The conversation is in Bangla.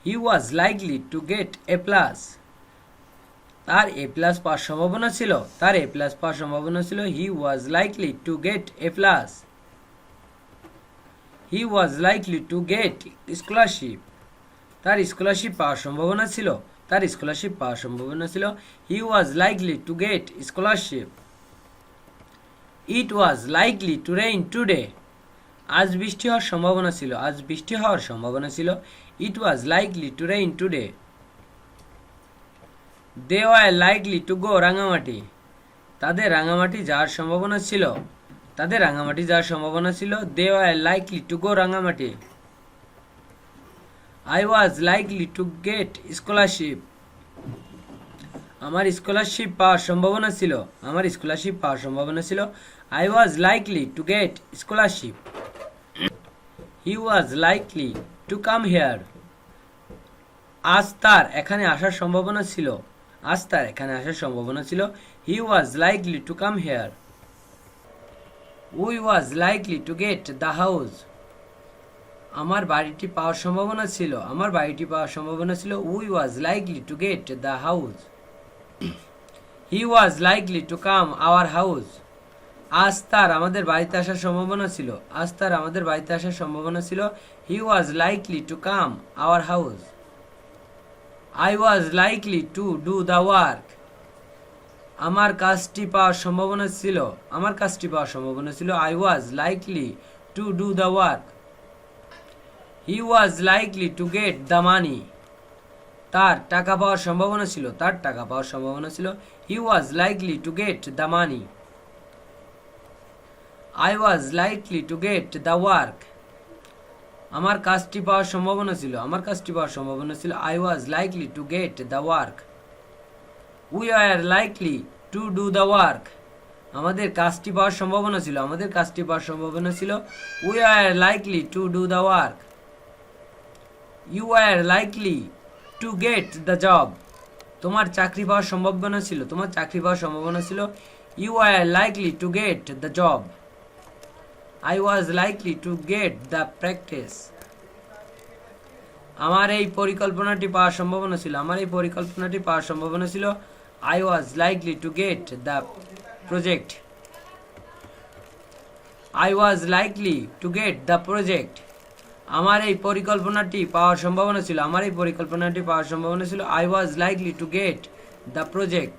He was likely to get A plus. তার এ প্লাস পাওয়ার সম্ভাবনা ছিল, তার এ প্লাস পাওয়ার সম্ভাবনা ছিল। He was likely to get A plus. He was likely to get scholarship. তার স্কলারশিপ পাওয়ার সম্ভাবনা ছিল, তার স্কলারশিপ পাওয়ার সম্ভাবনা ছিল। He was likely to get scholarship. It was likely to rain today. আজ বৃষ্টি হওয়ার সম্ভাবনা ছিল, আজ বৃষ্টি হওয়ার সম্ভাবনা ছিল। It was likely to rain today. They were likely to go Rangamati. তাদের রাঙামাটি যাওয়ার সম্ভাবনা ছিল, তাদের রাঙামাটি যাওয়ার সম্ভাবনা ছিল। They were likely to go Rangamati. I was likely to get scholarship. আমার স্কলারশিপ পাওয়ার সম্ভাবনা ছিল, আমার স্কলারশিপ পাওয়ার সম্ভাবনা ছিল। I was likely to get scholarship. He was likely to come here. আজ তার এখানে আসার সম্ভাবনা ছিল, আজ তার এখানে আসার সম্ভাবনা ছিল। He was likely to come here. We was likely to get the house. আমার বাড়িটি পাওয়ার সম্ভাবনা ছিল, আমার বাড়িটি পাওয়ার সম্ভাবনা ছিল। We was likely to get the house. He was likely to come our house. আজ তার আমাদের বাড়িতে আসার সম্ভাবনা ছিল, আজ তার আমাদের বাড়িতে আসার সম্ভাবনা ছিল। He was likely to come our house. I was likely to do the work. আমার কাজটি পাওয়ার সম্ভাবনা ছিল, আমার কাজটি পাওয়ার সম্ভাবনা ছিল। I was likely to do the work. He was likely to get the মানি। তার টাকা পাওয়ার সম্ভাবনা ছিল, তার টাকা পাওয়ার সম্ভাবনা ছিল। He was likely to get the money. I was likely to get the work. আমার কাজটি পাওয়ার সম্ভাবনা ছিল, আমার কাজটি পাওয়ার সম্ভাবনা ছিল। I was likely to get the work. We are likely to do the work. আমাদের কাজটি পাওয়ার সম্ভাবনা ছিল, আমাদের কাজটি পাওয়ার সম্ভাবনা ছিল। We are likely to do the work. You are likely to get the job. তোমার চাকরি পাওয়ার সম্ভাবনা ছিল, তোমার চাকরি পাওয়ার সম্ভাবনা ছিল। You are likely to get the job. I was likely to get the practice. আমার এই পরিকল্পনাটি পাওয়ার সম্ভাবনা ছিল, আমার এই পরিকল্পনাটি পাওয়ার সম্ভাবনা ছিল। I was likely to get the project. I was likely to get the project. আমার এই পরিকল্পনাটি পাওয়ার সম্ভাবনা ছিল, আমার এই পরিকল্পনাটি পাওয়ার সম্ভাবনা ছিল। I was likely to get the project.